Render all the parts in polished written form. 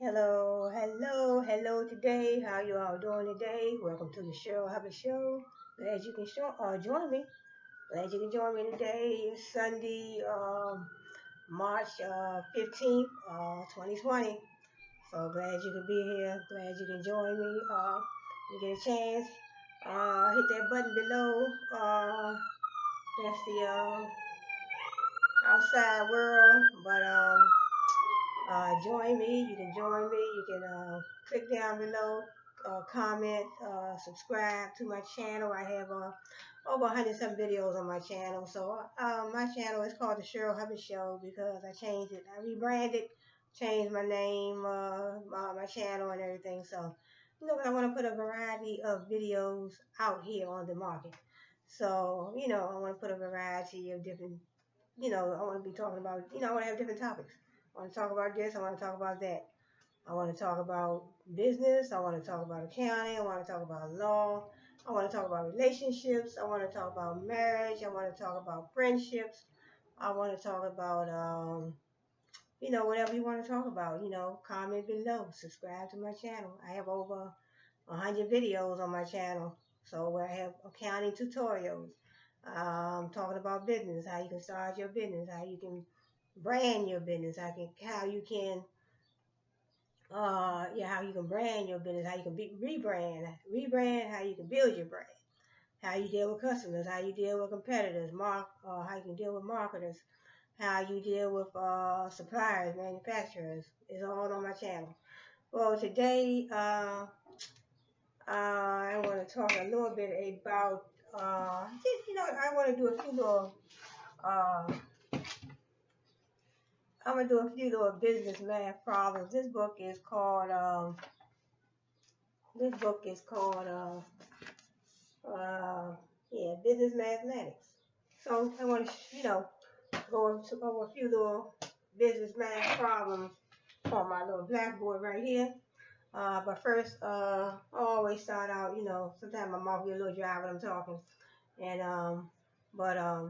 Hello, hello, hello today. How you all doing today? Welcome to the show. Have a show. Glad you can join me. Glad you can join me today. It's Sunday, March 15th, 2020. So glad you could be here. Glad you can join me. You get a chance. Hit that button below. That's the outside world. But join me. You can join me. You can click down below, comment, subscribe to my channel. I have over 100 some videos on my channel. So my channel is called the Cheryl Hubbard Show because I changed it. I rebranded, changed my name, my channel and everything. So I want to put a variety of videos out here on the market. So I want to put a variety of different I want to be talking about, I want to have different topics. I want to talk about this. I want to talk about that. I want to talk about business. I want to talk about accounting. I want to talk about law. I want to talk about relationships. I want to talk about marriage. I want to talk about friendships. I want to talk about, whatever you want to talk about. Comment below. Subscribe to my channel. I have over 100 videos on my channel. So where I have accounting tutorials, talking about business, how you can start your business, how you can brand your business, how you can how you can brand your business, how you can rebrand, how you can build your brand, how you deal with customers, how you deal with competitors, how you can deal with marketers, how you deal with suppliers, manufacturers. It's all on my channel. Well, today I want to talk a little bit about I want to do a few little uh, I'm gonna do a few little business math problems. This book is called business mathematics. So I want to go over a few little business math problems on my little blackboard right here. But first, I always start out, sometimes my mouth get a little dry when I'm talking, and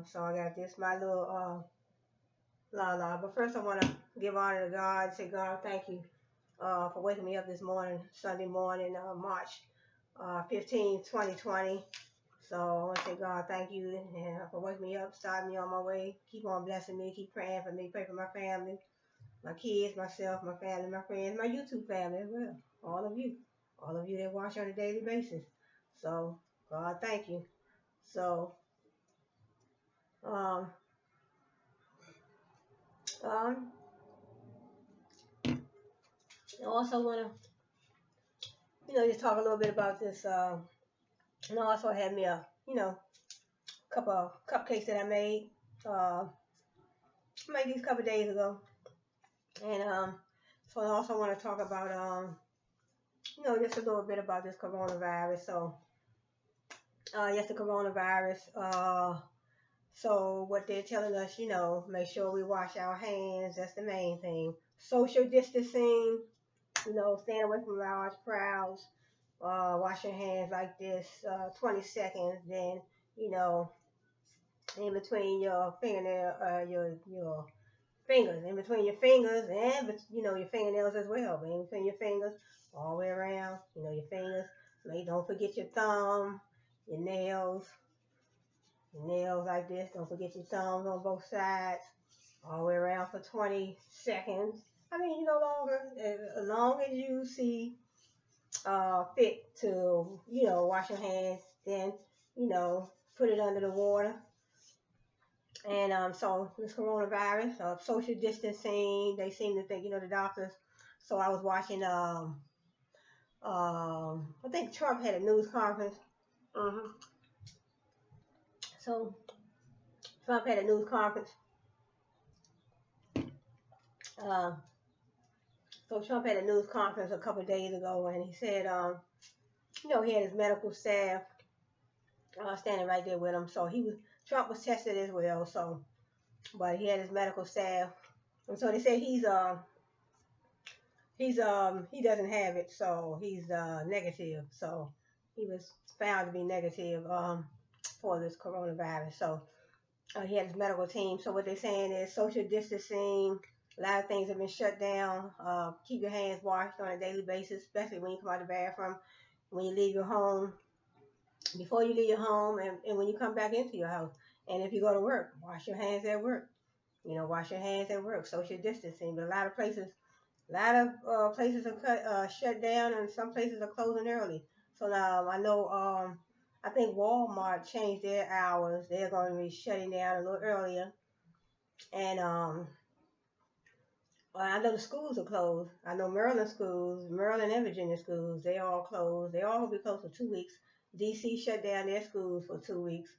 so I got this my little la la. But first, I want to give honor to God. Say, God, thank you for waking me up this morning, Sunday morning, March 15, 2020. So I want to say, God, thank you for waking me up, starting me on my way. Keep on blessing me. Keep praying for me. Pray for my family, my kids, myself, my family, my friends, my YouTube family as well. All of you. All of you that watch on a daily basis. So, God, thank you. So, um, um, I also want to, just talk a little bit about this. And I also had me a, couple of cupcakes that I made. Made these a couple of days ago. And so I also want to talk about just a little bit about this coronavirus. So yes, the coronavirus. So what they're telling us, make sure we wash our hands. That's the main thing. Social distancing. Staying away from large crowds. Wash your hands like this, 20 seconds. Then you know, in between your fingernail, your fingers, in between your fingers, and your fingernails as well. But in between your fingers, all the way around, your fingers. Don't forget your thumb, your nails like this. Don't forget your thumbs on both sides, all the way around for 20 seconds. I mean, no longer, as long as you see fit to, wash your hands, then, put it under the water. And so this coronavirus, social distancing, they seem to think, the doctors. So I was watching, I think Trump had a news conference. hmm So Trump had a news conference. Uh, so Trump had a news conference a couple of days ago, and he said, he had his medical staff standing right there with him. So Trump was tested as well. So, but he had his medical staff, and so they said he doesn't have it, so he's negative. So he was found to be negative for this coronavirus. So he had his medical team. So what they're saying is social distancing, A lot of things have been shut down. Keep your hands washed on a daily basis, especially when you come out of the bathroom, when you leave your home, before you leave your home, and when you come back into your house. And if you go to work, wash your hands at work. Wash your hands at work. Social distancing. But a lot of places are shut down, and some places are closing early. So now I know. I think Walmart changed their hours. They're going to be shutting down a little earlier, and well, I know the schools are closed. I know Maryland schools, Maryland and Virginia schools, they all closed. They all will be closed for 2 weeks. DC shut down their schools for 2 weeks.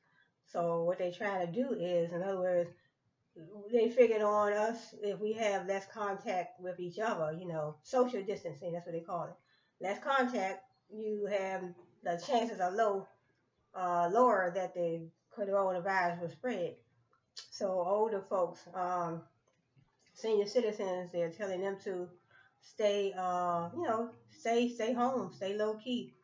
So what they trying to do is, in other words, they figured on us if we have less contact with each other, social distancing, that's what they call it. Less contact, you have the chances are lower that the coronavirus will spread. So older folks, senior citizens, they're telling them to stay, stay home, stay low key.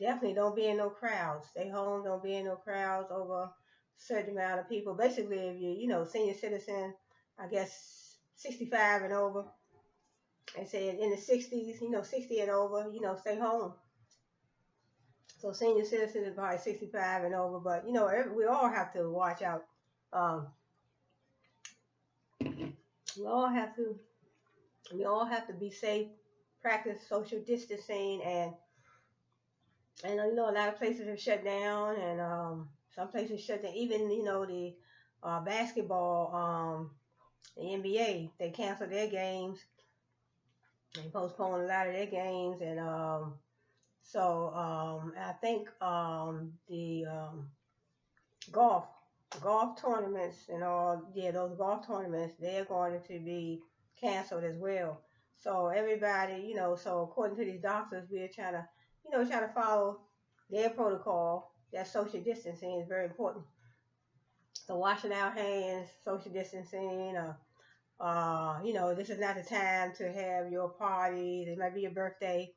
Definitely don't be in no crowds. Stay home, don't be in no crowds over a certain amount of people. Basically, if senior citizen, I guess 65 and over, and say in the 60s, 60 and over, stay home. So senior citizens is probably 65 and over, but we all have to watch out. Um, we all have to be safe, practice social distancing, and a lot of places have shut down, and some places shut down. Even the basketball, the NBA, they canceled their games. They postponed a lot of their games, and so I think the golf tournaments and all, yeah, those golf tournaments, they're going to be canceled as well. So everybody, so according to these doctors, we're trying to follow their protocol. That social distancing is very important. So washing our hands, social distancing, this is not the time to have your parties. It might be your birthday,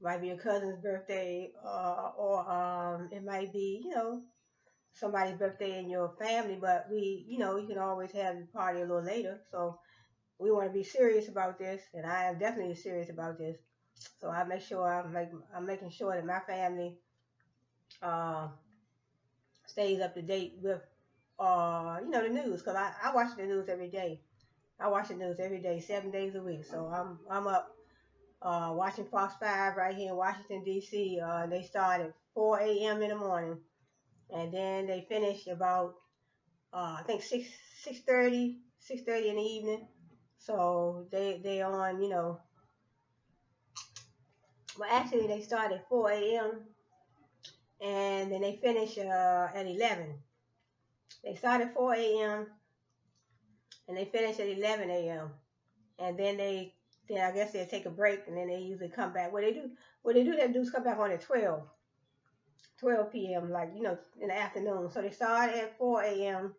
might be your cousin's birthday, or it might be, somebody's birthday in your family, but you can always have the party a little later. So we want to be serious about this, and I am definitely serious about this. So I make sure I'm making sure that my family uh, stays up to date with the news, because I watch the news every day. I watch the news every day, 7 days a week. So I'm up watching Fox 5 right here in Washington D.C. They start at 4 a.m. in the morning, and then they finish about I think 6:30 in the evening. So they on well, actually they start at 4 a.m. and then they finish at 11. They start at 4 a.m. and they finish at 11 a.m. and then I guess they take a break, and then they usually come back. They do is come back on at 12 p.m. like in the afternoon. So they start at 4 a.m.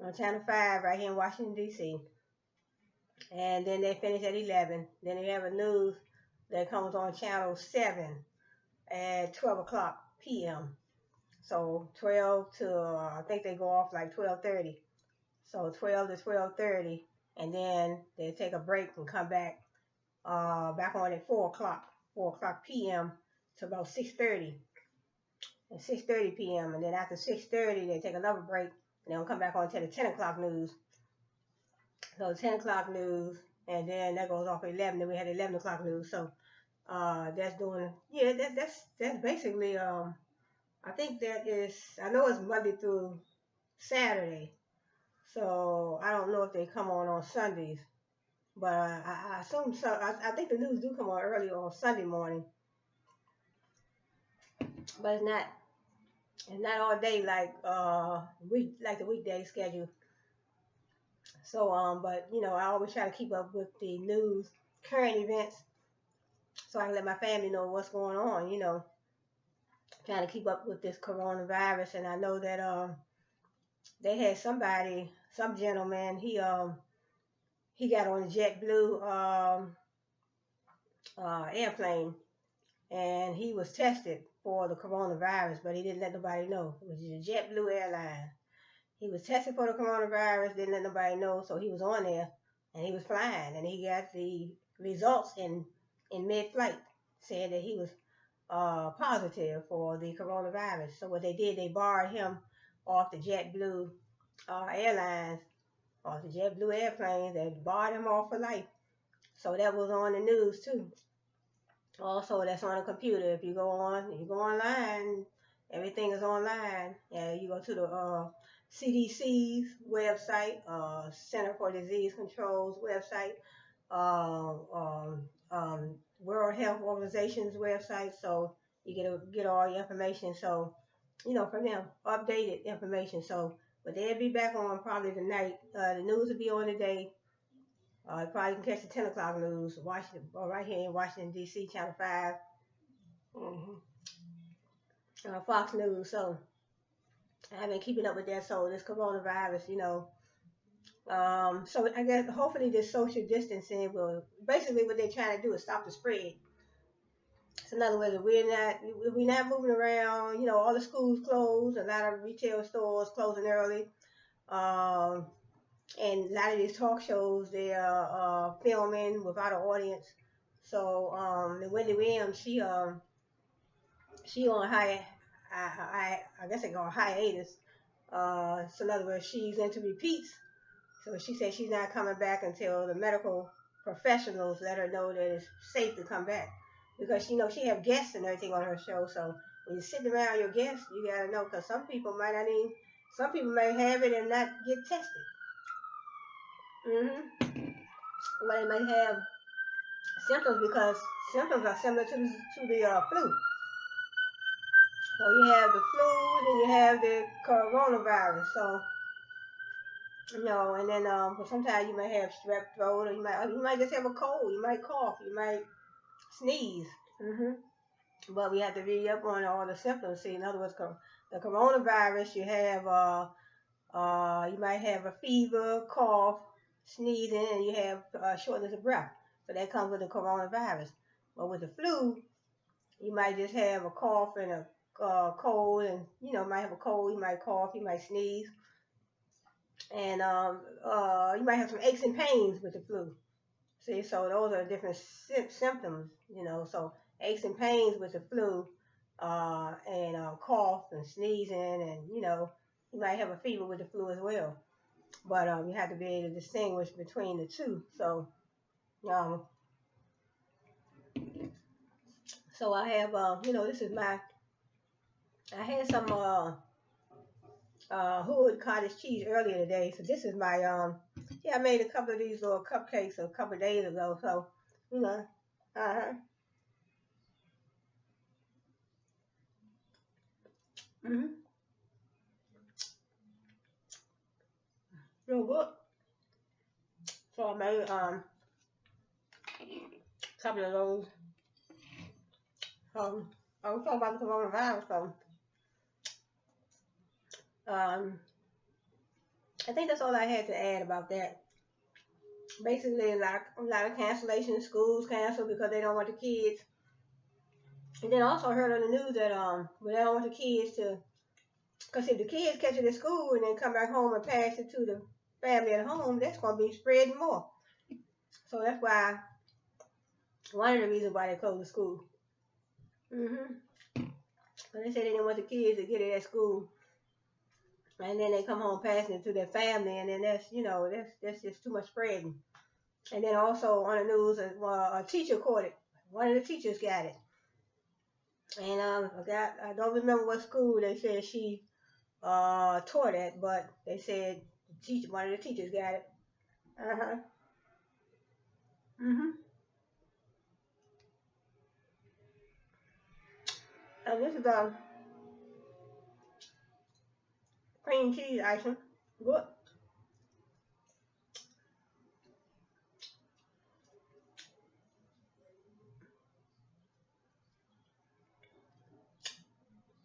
on Channel 5 right here in Washington D.C. and then they finish at 11. Then they have a news that comes on Channel 7 at 12 o'clock p.m. So 12 to I think they go off like 12:30. So 12 to 12:30, and then they take a break and come back on at 4 o'clock p.m. to about 6:30 and 6:30 p.m. And then after 6:30, they take another break, and they'll come back on to the 10 o'clock news. So 10 o'clock news, and then that goes off at 11. Then we had 11 o'clock news. So that's doing, yeah, that's basically, I think I know it's Monday through Saturday. So I don't know if they come on Sundays, but I assume so. I think the news do come on early on Sunday morning, but it's not all day like the weekday schedule. So but I always try to keep up with the news, current events, so I can let my family know what's going on. Trying to keep up with this coronavirus, and I know that they had some gentleman, he got on a JetBlue airplane, and he was tested for the coronavirus, but he didn't let nobody know. It was a JetBlue airline. He was tested for the coronavirus, didn't let nobody know, so he was on there. and he was flying, and he got the results in mid-flight, saying that he was positive for the coronavirus. So what they did, they borrowed him off the JetBlue airlines, off the JetBlue airplanes. They borrowed him off for life. So that was on the news too. Also, that's on a computer. If you go online, everything is online. Yeah, you go to the CDC's website, Center for Disease Control's website, uh, um, World Health Organization's website. So you get all your information. So from them, updated information. So, but they'll be back on probably tonight. The news will be on today. You probably can catch the 10 o'clock news, Washington, or right here in Washington, D.C., Channel 5, Fox News. So I've been keeping up with that. So this coronavirus, so I guess hopefully this social distancing will, basically what they're trying to do is stop the spread. So in other words, if we're not moving around, all the schools closed, a lot of retail stores closing early. And a lot of these talk shows, they are filming without an audience. So the Wendy Williams, she on I guess they call hiatus. So in other words, she's into repeats. So she said she's not coming back until the medical professionals let her know that it's safe to come back, because she have guests and everything on her show. So when you're sitting around your guests, you gotta know, because some people may have it and not get tested. But they might have symptoms, because symptoms are similar to the flu. So you have the flu, then you have the coronavirus. So and then but sometimes you might have strep throat, or you might just have a cold. You might cough. You might sneeze. But we have to read up on all the symptoms. See, in other words, the coronavirus, you have you might have a fever, cough, sneezing, and you have shortness of breath. So that comes with the coronavirus. But with the flu, you might just have a cough and a cold, and might have a cold. You might cough, you might sneeze, and you might have some aches and pains with the flu. See, so those are different symptoms. So aches and pains with the flu, and cough and sneezing, and you might have a fever with the flu as well. But you have to be able to distinguish between the two. So so I have this is I had some hood cottage cheese earlier today. So this is my I made a couple of these little cupcakes a couple of days ago. So uh-huh. Mhm. Real good. So I made a couple of those. I was talking about the coronavirus. So um I think that's all I had to add about that. Basically, a lot of cancellations, schools canceled because they don't want the kids. And then also heard on the news that they don't want the kids to, because if the kids catch it at school and then come back home and pass it to the family at home, that's going to be spreading more. So that's why one of the reasons why they closed the school. But they said they didn't want the kids to get it at school, and then they come home passing it to their family, and then that's just too much spreading. And then also on the news, a teacher caught it. One of the teachers got it, and I don't remember what school they said she taught at, but they said one of the teachers got it. Uh huh. And this is cream cheese icing. Good.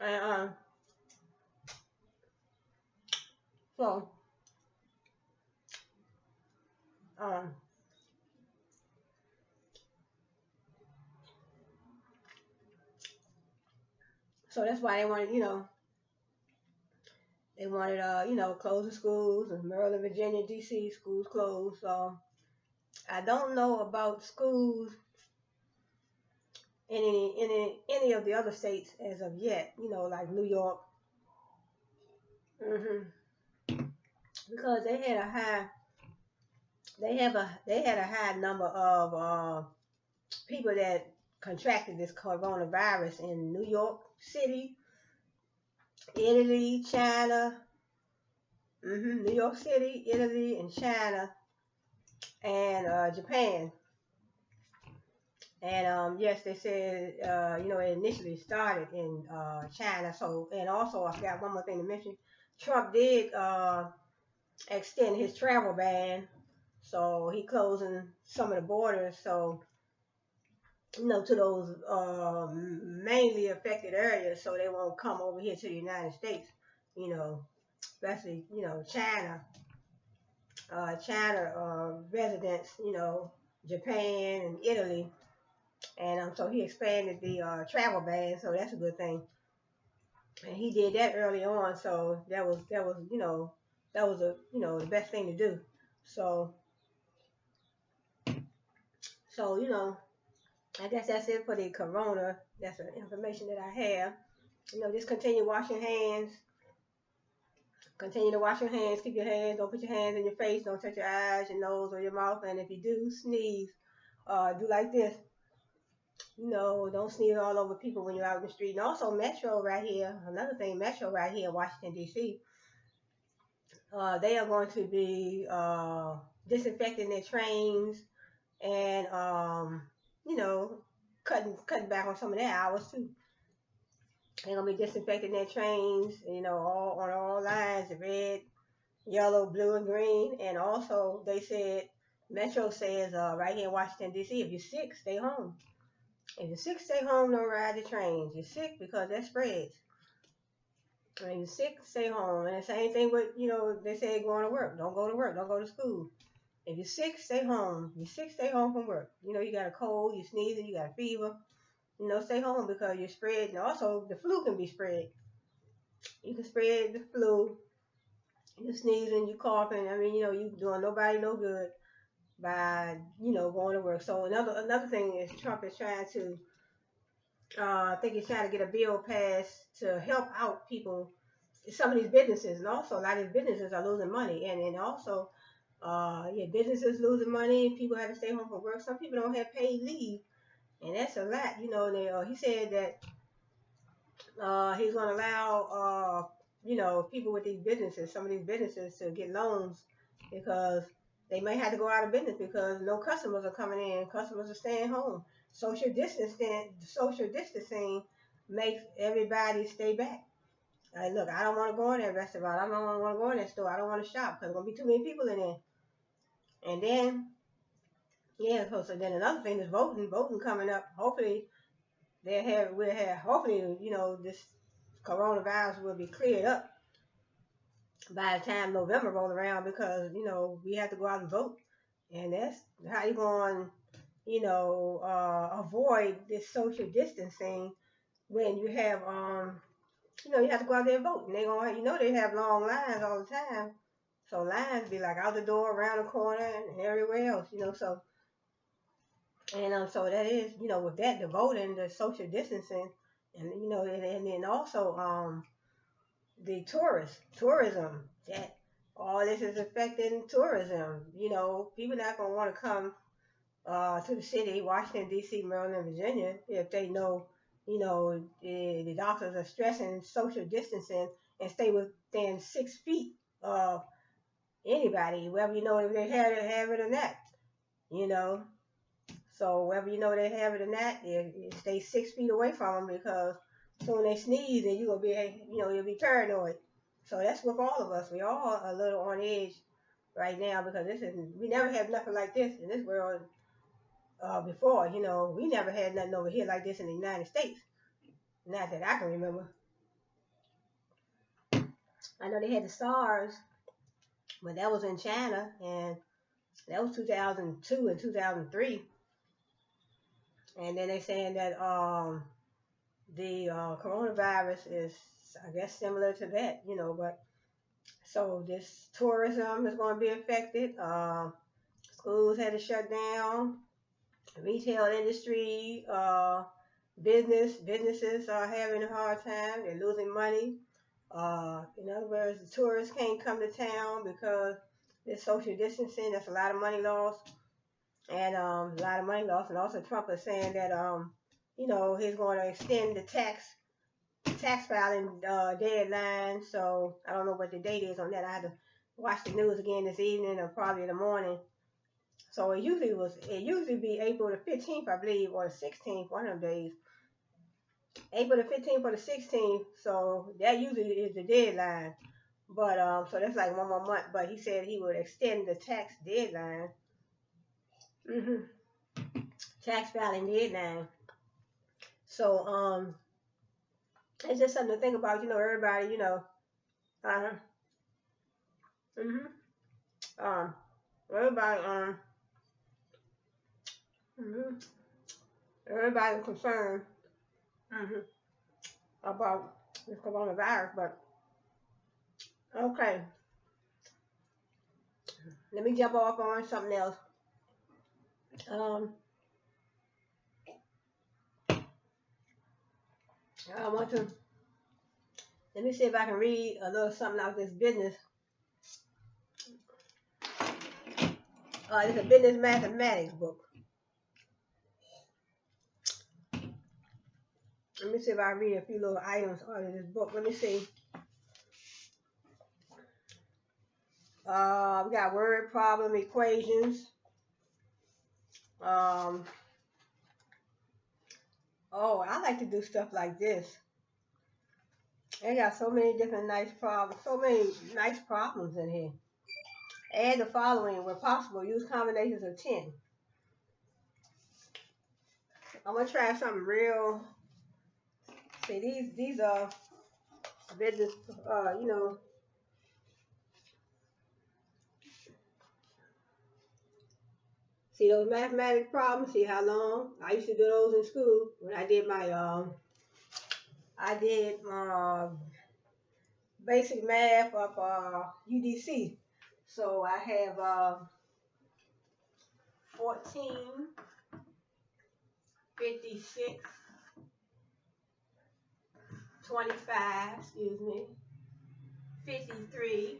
And so um so that's why they wanted closing schools in Maryland, Virginia, D.C. schools closed. So I don't know about schools in any of the other states as of yet. Like New York, because they had a high number of people that contracted this coronavirus in New York City, Italy, China. New York City, Italy, and China, and Japan. And yes, they said it initially started in China. So, and also I forgot one more thing to mention. Trump did extend his travel ban, so he closing some of the borders. So to those mainly affected areas, so they won't come over here to the United States. Especially China residents. Japan and Italy. And so he expanded the travel ban, so that's a good thing. And he did that early on, so that was the best thing to do. So I guess that's it for the corona. That's the information that I have. Just continue washing hands. Continue to wash your hands. Keep your hands. Don't put your hands in your face. Don't touch your eyes, your nose, or your mouth. And if you do sneeze, do like this. Don't sneeze all over people when you're out in the street. And also Metro right here, another thing, Metro right here in Washington, D.C., they are going to be disinfecting their trains and, you know, cutting back on some of their hours too. They're going to be disinfecting their trains, all on all lines, red, yellow, blue, and green. And also they said, Metro says right here in Washington, D.C., if you're sick, stay home. If you're sick, stay home, don't ride the trains. You're sick because that spreads. When you're sick, stay home. And the same thing with, they say going to work. Don't go to work. Don't go to school. If you're sick, stay home. If you're sick, stay home from work. You got a cold, you're sneezing, you got a fever. Stay home because you're spread. And also, the flu can be spread. You can spread the flu. You're sneezing, you're coughing. I mean, you doing nobody no good by, going to work. So another thing is Trump is trying to I think he's trying to get a bill passed to help out people, some of these businesses, and also a lot of these businesses are losing money, and also, businesses losing money. People have to stay home from work. Some people don't have paid leave, and that's a lot. And he said that he's going to allow, people with these businesses, some of these businesses, to get loans because they may have to go out of business because no customers are coming in. Customers are staying home. Social distancing makes everybody stay back. Like, look, I don't want to go in that restaurant. I don't want to go in that store. I don't want to shop because there's going to be too many people in there. And then, so then another thing is voting. Voting coming up. Hopefully, hopefully, this coronavirus will be cleared up by the time November rolls around because, we have to go out and vote. And that's how you're going avoid this social distancing when you have, you have to go out there and vote. And they're going, they have long lines all the time. So lines be like out the door, around the corner, and everywhere else, so. And so that is, with that, the voting, the social distancing, and, and then also the tourism, that all this is affecting tourism. People not going to want to come to the city, Washington, D.C., Maryland, Virginia, if they know, the doctors are stressing social distancing and stay within 6 feet of anybody, whether if they have it or not, So whether they have it or not, you stay 6 feet away from them because soon they sneeze and you'll be paranoid. So that's with all of us. We all a little on edge right now because we never had nothing like this in this world before. We never had nothing over here like this in the United States. Not that I can remember. I know they had the SARS, but that was in China, and that was 2002 and 2003. And then they saying that the coronavirus is, I guess, similar to that, but so this tourism is going to be affected. It's schools had to shut down, retail industry, businesses are having a hard time. They're losing money. In other words, the tourists can't come to town because there's social distancing. That's a lot of money lost, and a lot of money lost. And also, Trump is saying that he's going to extend the tax filing deadline. So I don't know what the date is on that. I had to watch the news again this evening or probably in the morning. So it usually be April the 15th, I believe, or the 16th, one of them days. April the 15th or the 16th. So that usually is the deadline. But so that's like one more month. But he said he would extend the tax deadline. Tax filing deadline. So it's just something to think about. Everybody. Uh-huh. Everybody. Mhm. Everybody's concerned. Mhm. About this coronavirus, but okay. Let me jump off on something else. Um, I want to let me see if I can read a little something out of this business. It's a business mathematics book. Let me see if I can read a few little items out of this book. Let me see. We got word problem equations. I like to do stuff like this. They got so many different nice problems, so many nice problems in here. Add the following where possible. Use combinations of 10. I'm gonna try something real. See, these are business, See those mathematics problems? See how long? I used to do those in school when I did my basic math of UDC. So I have 14, 56, 25, 53,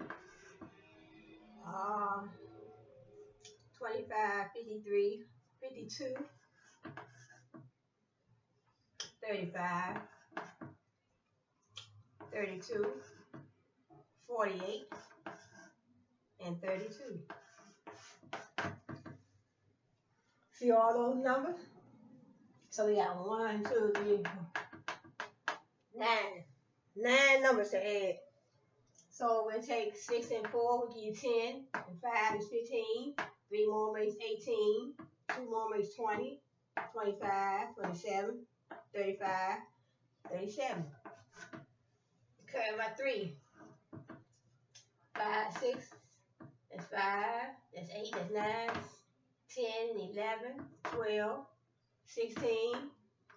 25, 53, 52, 35, 32, 48, and 32. See all those numbers? So we got 1, 2, 3, 4, 9 numbers to add. So we'll take 6 and 4, we'll give you 10, and 5 is 15, 3 more makes 18, 2 more makes 20, 25, 27, 35, 37. Carry my 3. 5, 6, that's 5, that's 8, that's 9, 10, 11, 12, 16,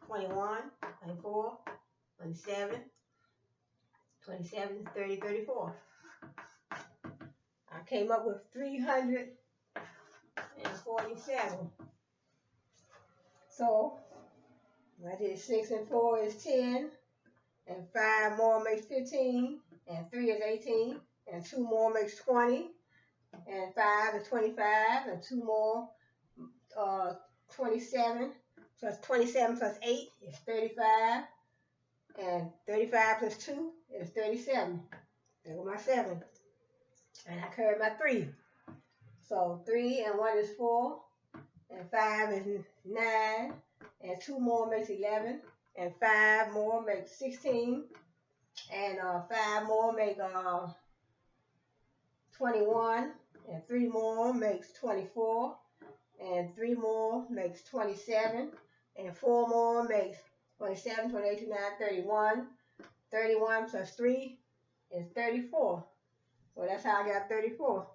21, 24, 27, 27, 30, 34. I came up with 347. So I did 6 and 4 is 10, and 5 more makes 15, and 3 is 18, and 2 more makes 20, and 5 is 25, and 2 more 27, plus 27 plus 8 is 35, and 35 plus 2 is 37. There go my 7. And I carry my 3. So 3 and 1 is 4, and 5 is 9, and 2 more makes 11, and 5 more makes 16, and 5 more make 21, and 3 more makes 24, and 3 more makes 27, and 4 more makes 27, 28, 29, 31. 31 plus 3 is 34. So that's how I got 34.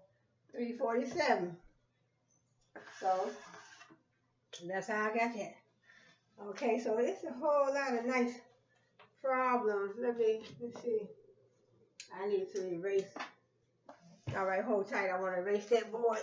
347. So that's how I got that. Okay, so it's a whole lot of nice problems. Let's see. I need to erase. All right, hold tight. I want to erase that board.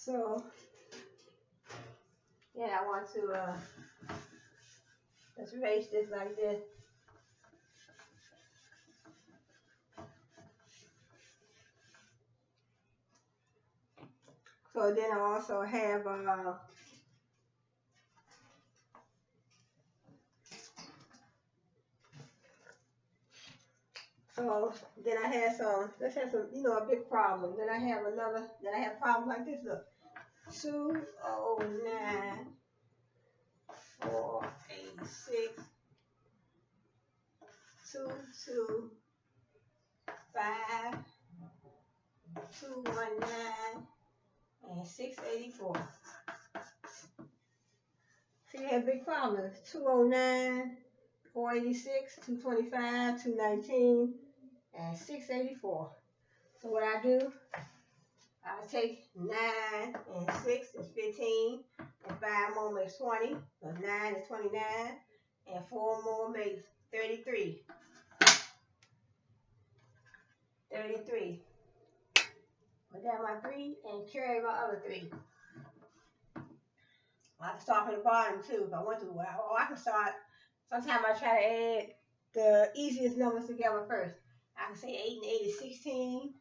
So, yeah, I want to just erase this like this. So then I also have so then I had some, let's have some, a big problem. Then I have problems like this, look. 209, 486, 225, 219, and 684. See, I have big problems. 209, 486, 225, 219, and 684. So what I do, I take 9 and 6 is 15, and 5 more makes 20, so 9 is 29, and 4 more makes 33. 33. Put down my 3 and carry my other 3. I can start from the bottom too if I want to. Or I can start, sometimes I try to add the easiest numbers together first. I can say 8 and 8 is 16,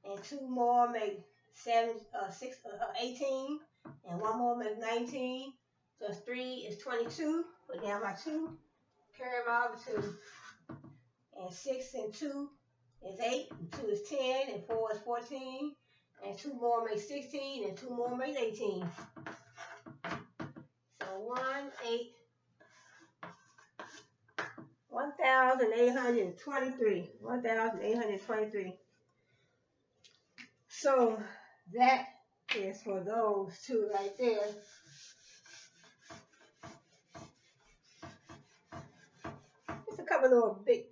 and 2 more make 18, and 1 more makes 19, plus 3 is 22. Put down my 2, carry my other 2, and 6 and 2 is 8, and 2 is 10, and 4 is 14, and 2 more makes 16, and 2 more makes 18. So 1,823. 1,823. So that is for those two right there. Just a couple little big,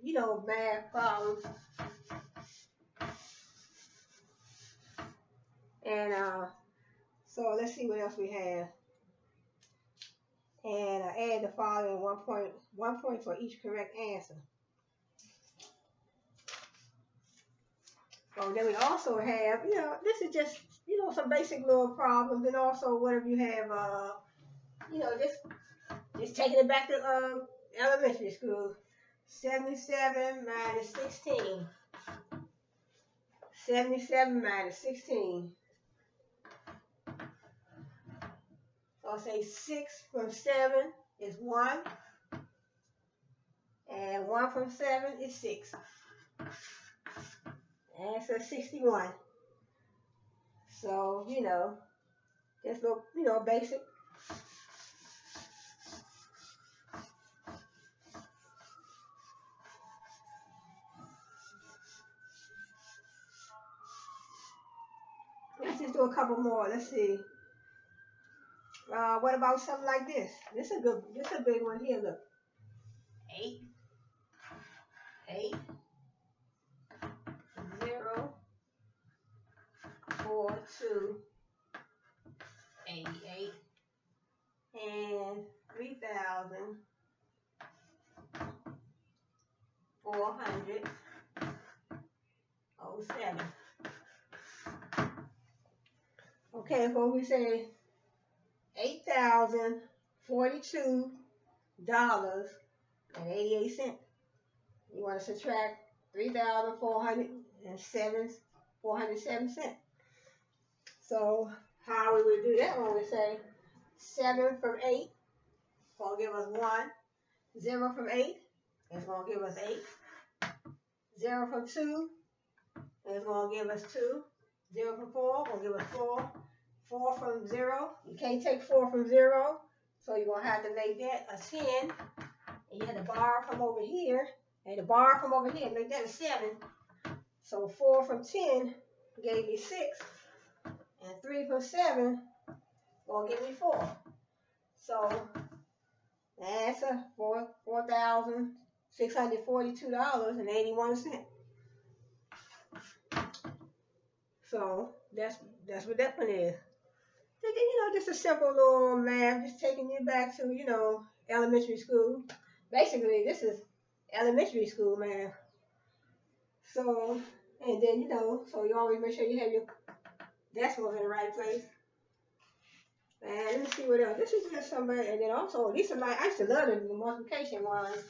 math problems. And so let's see what else we have. And I add the following 1 point for each correct answer. So then we also have, this is just, some basic little problems, and also whatever you have, just taking it back to elementary school. 77 minus 16. 77 minus 16. So I'll say 6 from 7 is 1. And 1 from 7 is 6. Answer 61. So, just little, basic. Let's just do a couple more. Let's see. What about something like this? This is a big one here. Look, 8, 0, 4, 2, 88, and 3,407. Okay, so we say $8,042.88. You want to subtract 3,407 cents. So how we would do that when we say 7 from 8 is going to give us 1. 0 from 8 is going to give us 8. 0 from 2 is going to give us 2. 0 from 4 will give us 4. 4 from 0, you can't take 4 from 0, so you're going to have to make that a 10. And you have to borrow from over here, and to borrow from over here, make that a 7. So 4 from 10 gave me 6, and 3 from 7 will give me 4. So the answer, $4,642.81. So that's what that one is. Just a simple little math, just taking you back to, elementary school. Basically, this is elementary school math. So, and then, so you always make sure you have your decimals in the right place. And let me see what else. This is just somebody, and then also, these are like, I used to love the multiplication ones.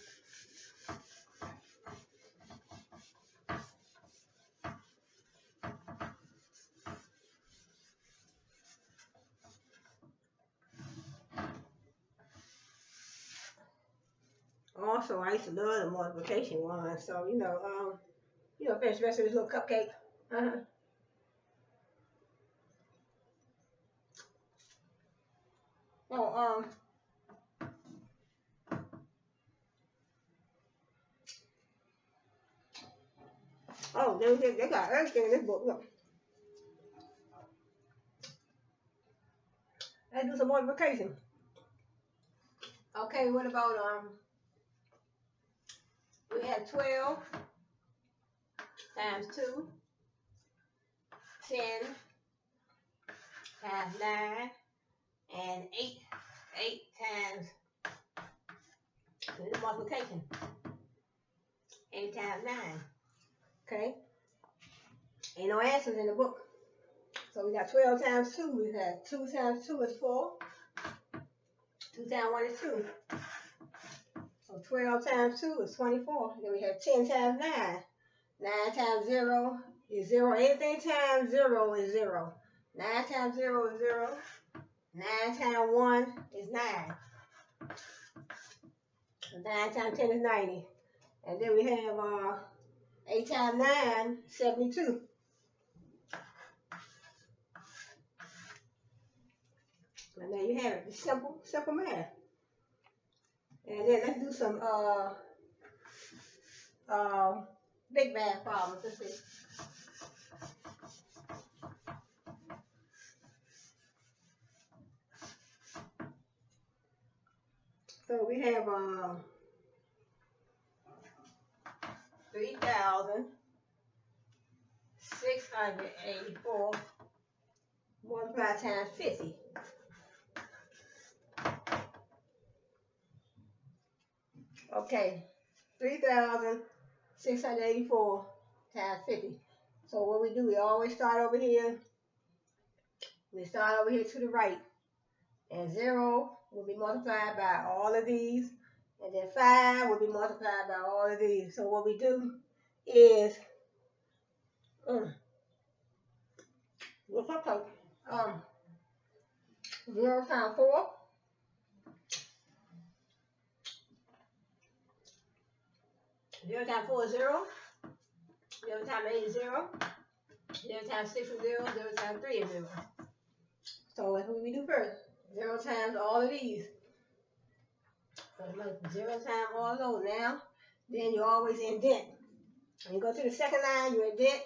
Also, I used to love the multiplication ones. So, finish the rest of this little cupcake. Uh-huh. Oh, they got everything in this book. Look, let's do some multiplication. Okay, what about, we had 12 times 2, 10 times 9, and 8. 8 times, this is multiplication. 8 times 9. Okay? Ain't no answers in the book. So we got 12 times 2. We have 2 times 2 is 4. 2 times 1 is 2. So 12 times 2 is 24. Then we have 10 times 9. 9 times 0 is 0. Anything times 0 is 0. 9 times 0 is 0. 9 times 1 is 9. 9 times 10 is 90. And then we have 8 times 9, 72. And there you have it. It's simple math. And then let's do some big math problems. Let's see. So we have 3,684 multiplied times 50. Okay, 3,684 times 50. So what we do, we always start over here. We start over here to the right. And 0 will be multiplied by all of these. And then 5 will be multiplied by all of these. So what we do is, what's up, Coach? 0 times 4. 0 times 4 is 0. 0 times 8 is 0. 0 times 6 is 0. 0 times 3 is 0. So that's what we do first. 0 times all of these. So 0 times all of those now. Then you always indent. When you go to the second line, you indent.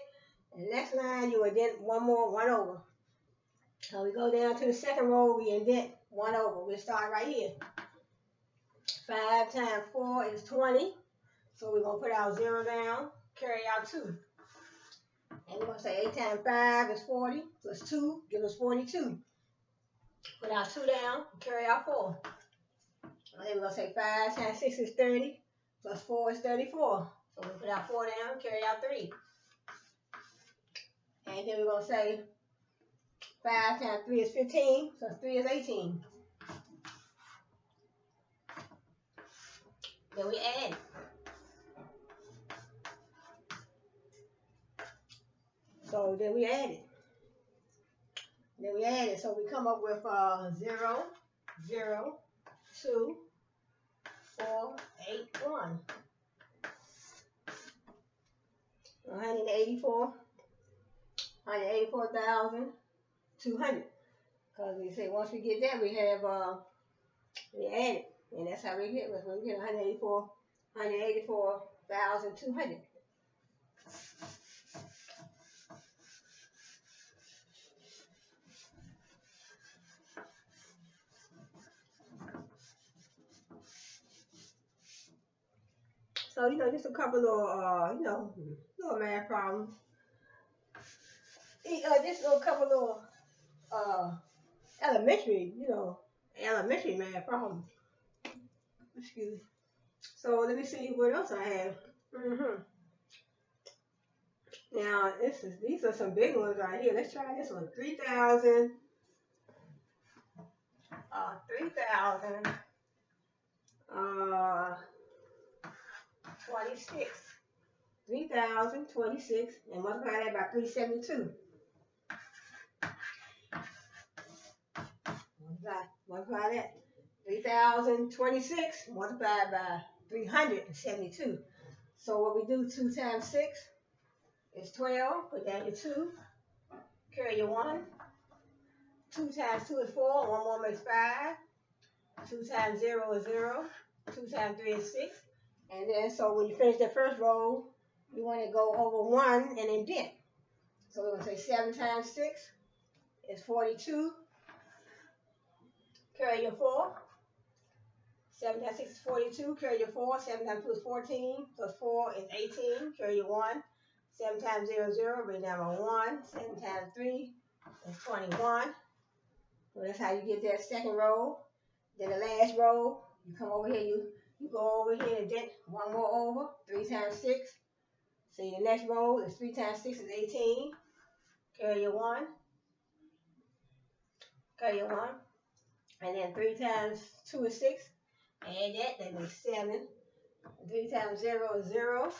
And the next line, you indent one more, 1 over. So we go down to the second row, we indent 1 over. We'll start right here. 5 times 4 is 20. So we're going to put our 0 down, carry out 2. And we're going to say 8 times 5 is 40, plus 2 gives us 42. Put our 2 down, carry out 4. And then we're going to say 5 times 6 is 30, plus 4 is 34. So we put our 4 down, carry out 3. And then we're going to say 5 times 3 is 15, plus 3 is 18. Then we add. So then we add it. So we come up with 0, 0, 2, 4, 8, 1. 184,200. Because we say once we get that, we have we add it, and that's how we get. We get 184,200. So, just a couple of, little math problems. Just a couple of elementary math problems. Excuse me. So, let me see what else I have. Now, these are some big ones right here. Let's try this one. 3,000 3,026. 3,026 and multiply that by 372. Multiply that. 3,026 multiplied by 372. So what we do, 2 times 6 is 12. Put down your 2. Carry your 1. 2 times 2 is 4. 1 more makes 5. 2 times 0 is 0. 2 times 3 is 6. And then, so when you finish the first row, you want to go over 1 and indent. So we're going to say 7 times 6 is 42. Carry your 4. 7 times 6 is 42. Carry your 4. 7 times 2 is 14. Plus 4 is 18. Carry your 1. 7 times 0 is 0. Bring down my 1. 7 times 3 is 21. So that's how you get that second row. Then the last row, you come over here, you go over here and dent 1 more over. 3 times 6. See, the next row is 3 times 6 is 18. Carry your 1. Carry your 1. And then 3 times 2 is 6. Add that makes 7. 3 times 0 is 0.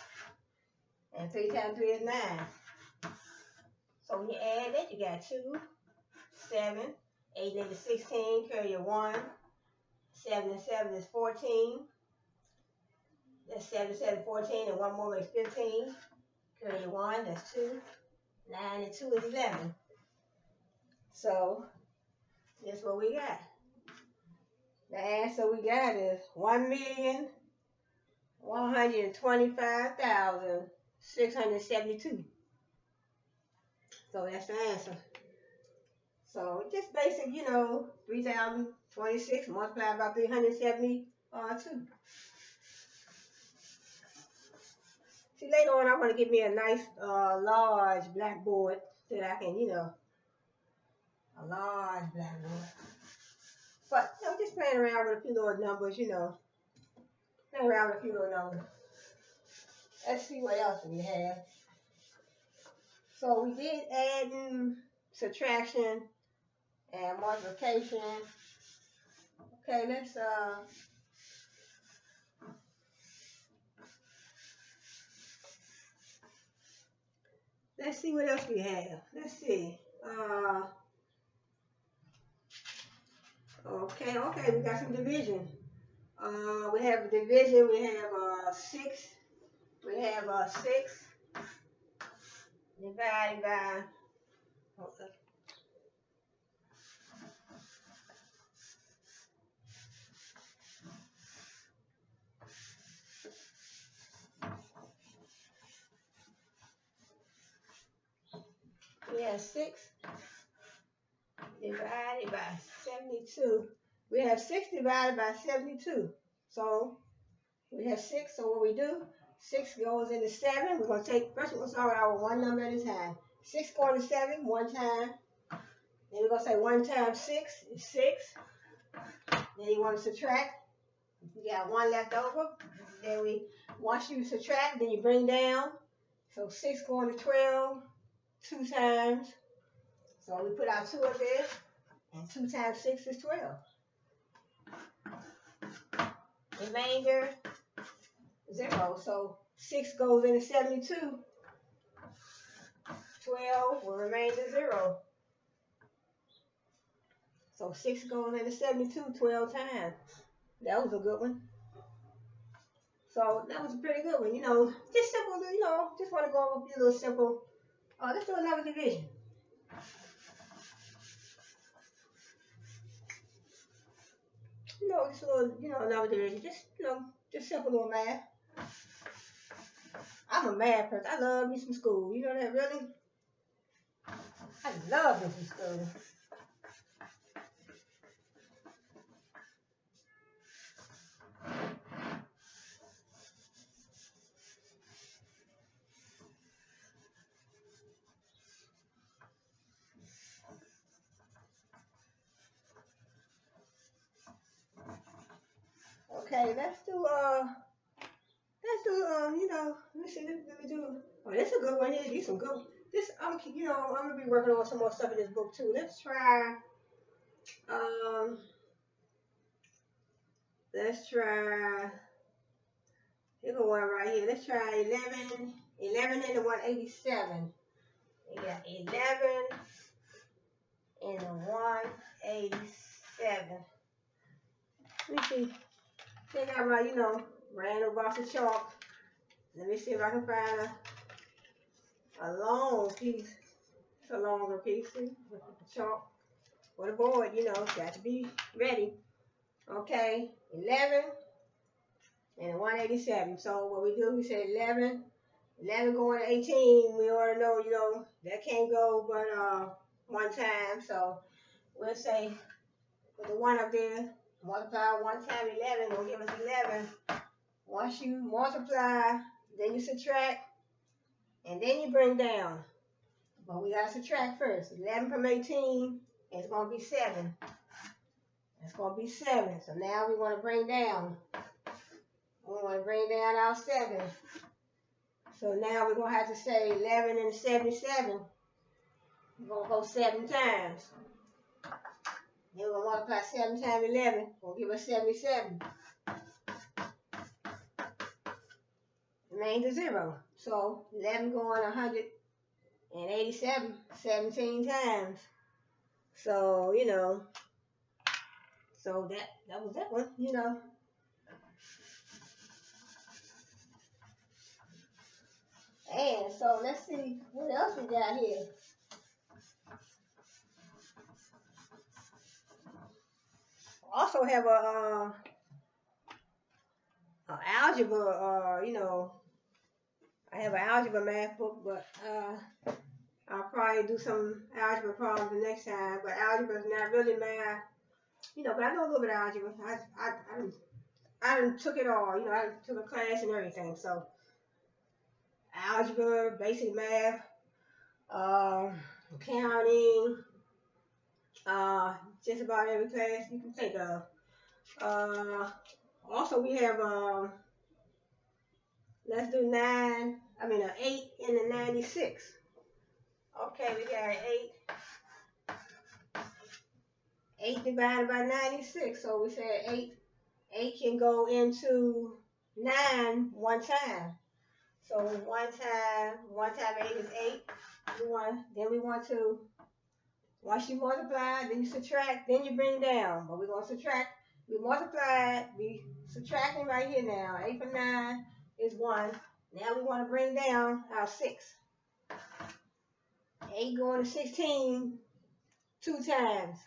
And 3 times 3 is 9. So when you add that, you got 2, 7, 8 and 8 is 16. Carry your 1. 7 and 7 is 14. That's 7 and 7 is 14. And 1 more makes 15. Carry your 1. That's 2. 9 and 2 is 11. So that's what we got. The answer we got is 1,125,672. So that's the answer. So just basic, 3,026 multiplied by 372. See, later on, I want to get me a nice, large blackboard that I can, a large blackboard. But, just playing around with a few little numbers, Playing around with a few little numbers. Let's see what else we have. So we did adding, subtraction, and multiplication. Okay, let's see what else we have. Let's see. Okay, we got some division. We have division. We have 6. We have 6 divided by. We have 6 divided by 72. We have 6 divided by 72. So we have 6. So what we do, 6 goes into 7. We're going to take, first we're going to start with our one number at a time. 6 going to 7 one time. Then we're going to say 1 times 6 is 6. Then you want to subtract. You got 1 left over. Then once you subtract, then you bring down. So 6 going to 12 2 times. So we put our 2 up there. And 2 times 6 is 12. Remainder, 0. So 6 goes into 72. 12 will remain to 0. So 6 goes into 72 12 times. That was a good one. So that was a pretty good one. Just simple, just want to go over a few little simple. Let's do another division. Just a little, another division. Just simple little math. I'm a math person. I love me some school. You know that, really? I love me some school. Okay, let's do, let me see, let me do, this is a good one here. These some good, I'm going to be working on some more stuff in this book too. Let's try, let's try, here's the one right here. Let's try 11 into 187. We got 11 into 187. Let me see. Take out my, random box of chalk. Let me see if I can find a long piece. It's a longer piece. See? With the chalk for the board, got to be ready. Okay, 11 and 187. So what we do, we say 11 going to 18. We already know, that can't go but one time. So we'll say with the 1 up there, multiply 1 times 11, will give us 11. Once you multiply, then you subtract, and then you bring down. But we got to subtract first. 11 from 18 is going to be 7. It's going to be 7. So now we want to bring down. We want to bring down our 7. So now we're going to have to say 11 and 77. We're going to go 7 times. Then we're going to multiply 7 times 11. Will give us 77. Remains a 0. So 11 going 187, 17 times. So, so that was that one, And so let's see what else we got here. Also have a algebra, I have an algebra math book, but I'll probably do some algebra problems the next time. But algebra is not really math, but I know a little bit of algebra. I done took it all, I took a class and everything. So algebra, basic math, accounting, just about every class you can think of. Also we have let's do 8 into 96. Okay, we got 8 divided by 96. So we said 8 can go into 9 one time. So 1 time 8 is 8. Then we want to, once you multiply, then you subtract, then you bring down. But we're going to subtract. We multiply, we subtracting right here now. 8 from 9 is 1. Now we want to bring down our 6. 8 going to 16 2 times.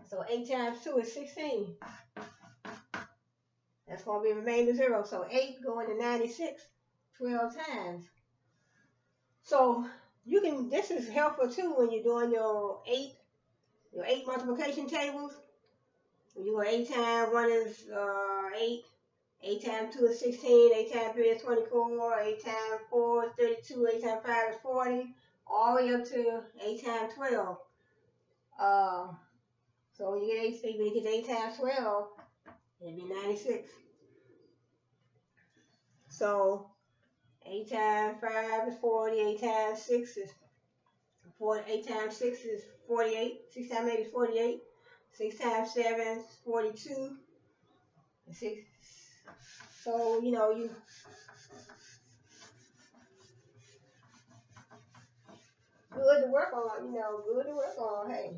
So 8 times 2 is 16. That's going to be remainder 0. So 8 going to 96 12 times. So you can, this is helpful too when you're doing your 8 multiplication tables. When you go 8 times 1 is 8. 8 times 2 is 16, 8 times 3 is 24, 8 times 4 is 32, 8 times 5 is 40, all the way up to 8 times 12. So when you get 8 times 12, it'd be 96. So 8 times 5 is 40, 8 times 6 is 40, 8 times 6 is 48, 6 times 8 is 48, 6 times 7 is 42, and 6. So, you good to work on, good to work on, hey.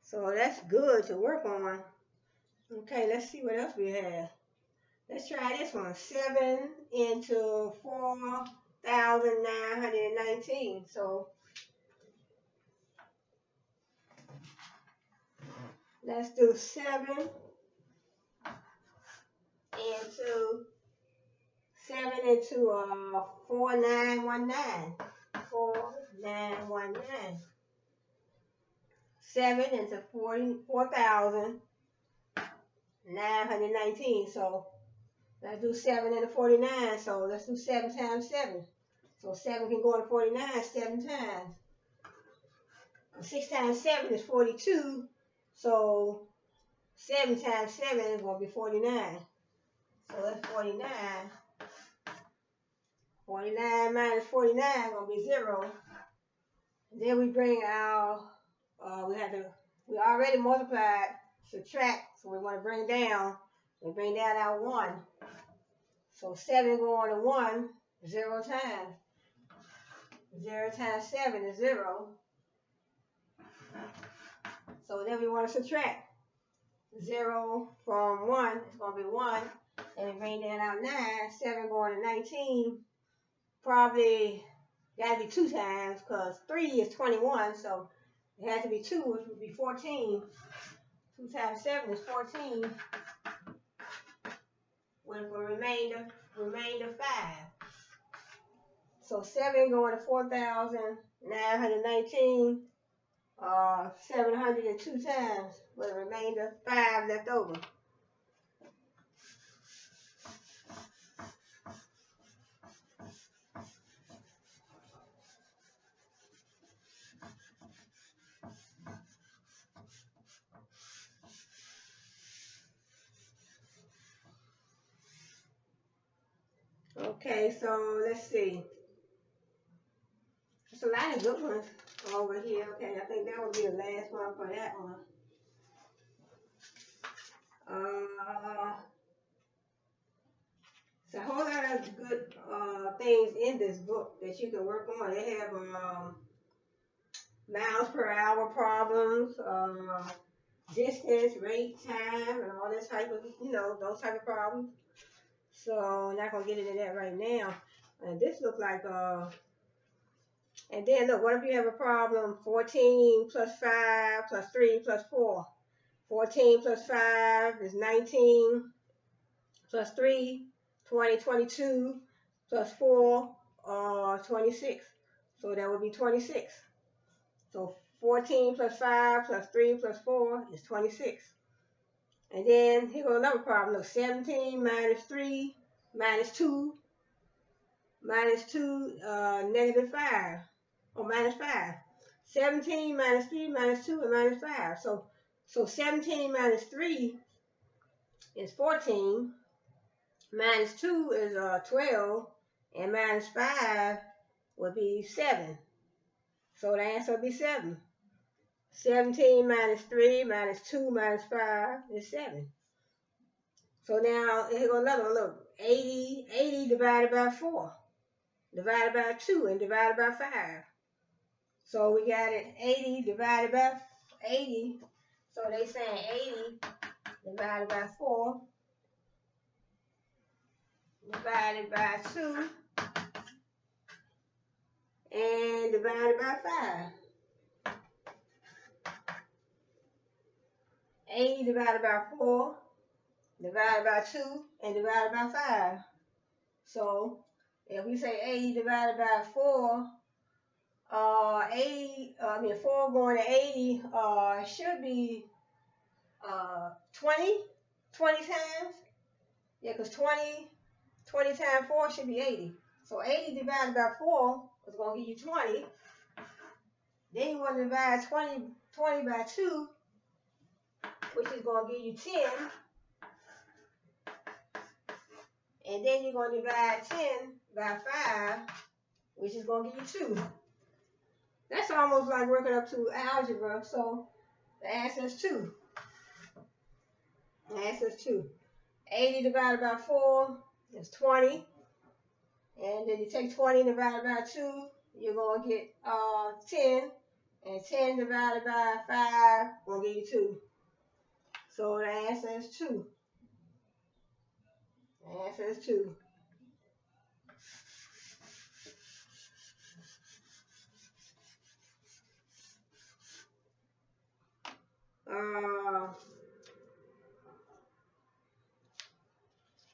So that's good to work on. Okay, let's see what else we have. Let's try this one. 7 into 4,919. So let's do 7 into 4919. 4919. 7 into 4,919. So let's do 7 into 49. So let's do 7 times 7. So 7 can go into 49 7 times. 6 times 7 is 42. So 7 times 7 is going to be 49. So that's 49. 49 minus 49 is going to be 0. And then we bring our, we already multiplied, subtract. So we want to bring down. We bring down our 1. So 7 going to 1, 0 times. 0 times 7 is 0. So then we want to subtract 0 from 1. It's going to be 1. And we bring down our 9. 7 going to 19. Probably got to be 2 times because 3 is 21. So it has to be 2, which would be 14. 2 times 7 is 14. With a remainder 5. So 7 going to 4,919. 702 times with a remainder 5 left over. Okay, so let's see. There's a lot of good ones over here. Okay, I think that will be the last one for that one. It's a whole lot of good things in this book that you can work on. They have miles per hour problems, distance, rate, time, and all this type of, those type of problems. So I'm not going to get into that right now. And this looks like, and then look, what if you have a problem? 14 plus 5 plus 3 plus 4. 14 plus 5 is 19 plus 3, 20, 22 plus 4, 26. So that would be 26. So 14 plus 5 plus 3 plus 4 is 26. And then here goes another problem. Look, 17 minus 3 minus 2 negative 5. Or minus 5. 17 minus 3 minus 2 and minus 5. So 17 minus 3 is 14. Minus 2 is 12. And minus 5 would be 7. So the answer would be 7. 17 minus 3 minus 2 minus 5 is 7. So now, here goes another one. Look, 80 divided by 4. Divided by 2 and divided by 5. So we got it 80 divided by 80. So they saying 80 divided by 4 divided by 2 and divided by 5. 80 divided by 4 divided by 2 and divided by 5. So if we say 80 divided by 4, 4 going to 80 should be 20 times. Yeah, because 20 times 4 should be 80. So 80 divided by 4 is going to give you 20. Then you want to divide 20 by 2, which is going to give you 10. And then you're going to divide 10 by 5, which is going to give you 2. That's almost like working up to algebra. So the answer is 2. The answer is 2. 80 divided by 4 is 20. And then you take 20 divided by 2, you're going to get 10. And 10 divided by 5 will give you 2. So the answer is 2. The answer is 2.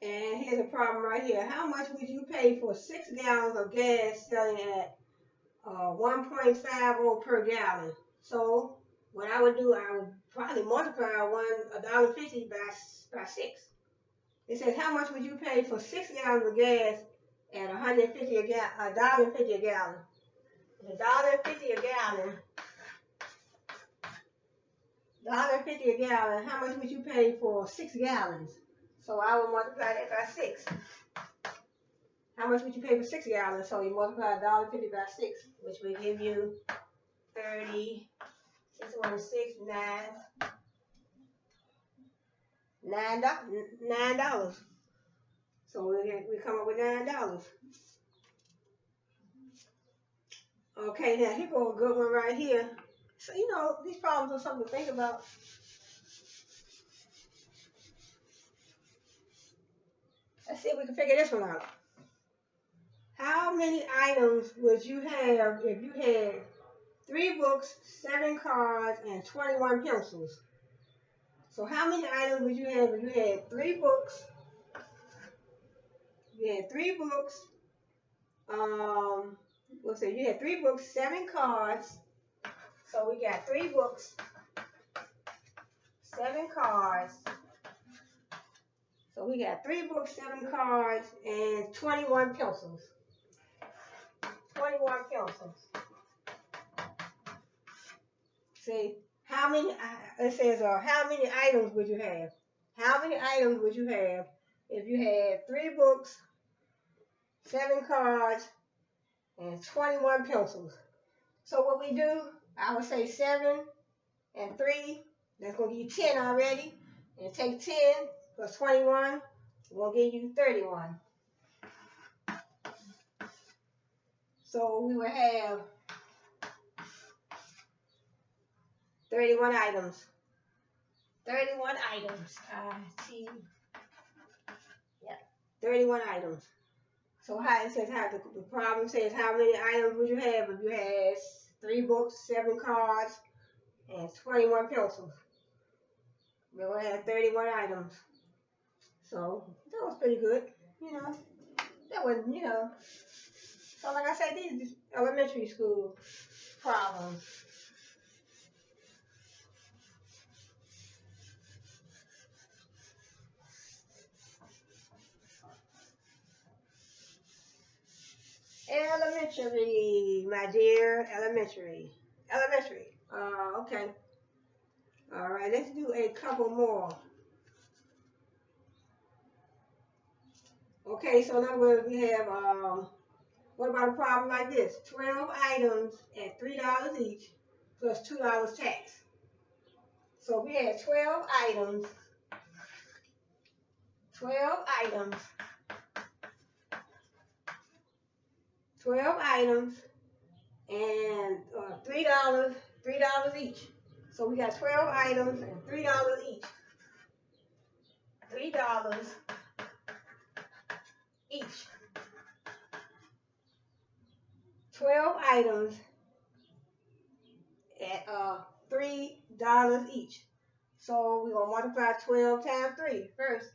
And here's a problem right here. How much would you pay for 6 gallons of gas selling at 1.50 per gallon? So what I would do, I would probably multiply $1.50 by 6. It says, how much would you pay for 6 gallons of gas at $1.50 a gallon? $1.50 a gallon. $1.50 a gallon. $1.50 a gallon. How much would you pay for 6 gallons? So I will multiply that by 6. How much would you pay for 6 gallons? So you multiply $1.50 by 6, which will give you 30, 6, 9, $9. So we come up with $9. Okay, now here go a good one right here. So these problems are something to think about. Let's see if we can figure this one out. How many items would you have if you had 3 books, 7 cards, and 21 pencils? So how many items would you have if you had 3 books? You had 3 books. Let's say you had 3 books, 7 cards. So we got 3 books, 7 cards. So we got 3 books, 7 cards, and 21 pencils. 21 pencils. See, how many, it says, how many items would you have? How many items would you have if you had 3 books, 7 cards, and 21 pencils? So what we do, I would say 7 and 3, that's going to give you 10 already. And take 10 plus 21, we're going to give you 31. So we would have 31 items. 31 items. Yeah, 31 items. So how it says, the problem says how many items would you have if you had 3 books, 7 cards, and 21 pencils? We would have 31 items. So that was pretty good. That wasn't, So like I said, these are elementary school problems. Elementary, my dear, elementary. Okay. All right, let's do a couple more. Okay, so now we have, what about a problem like this? 12 items at $3 each plus $2 tax. So we had 12 items, 12 items, 12 items, and $3 each. So we got 12 items and $3 each. $3 each. 12 items at $3 each. So we're going to multiply 12 times 3 first.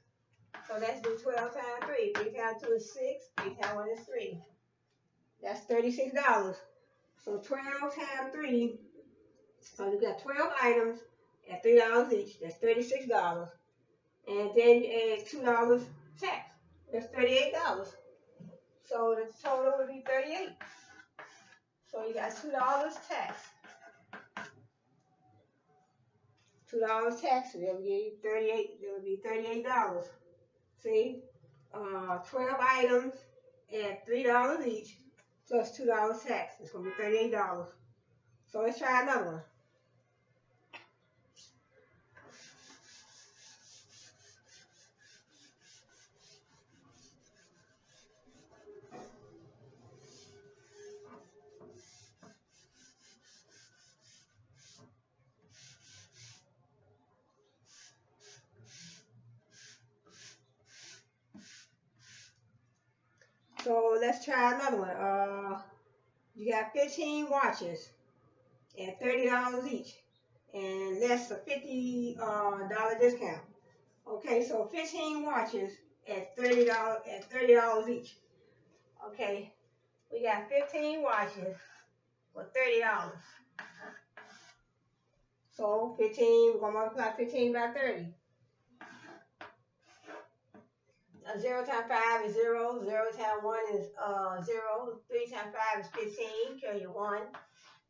So let's do 12 times 3. 3 times 2 is 6. 3 times 1 is 3. That's $36. So 12 times 3. So you got 12 items at $3 each. That's $36. And then you add $2 tax. That's $38. So the total would be $38. So you got $2 tax. $2 tax, they'll give you 38. It would be $38. See, 12 items at $3 each plus $2 tax. It's gonna be $38. So let's try another one. So let's try another one. You got 15 watches at $30 each, and that's a $50 discount. Okay, so 15 watches at $30 each. Okay, we got 15 watches for $30. So 15, we're gonna multiply 15 by 30. 0 times 5 is 0. 0 times 1 is 0. 3 times 5 is 15. Carry your 1.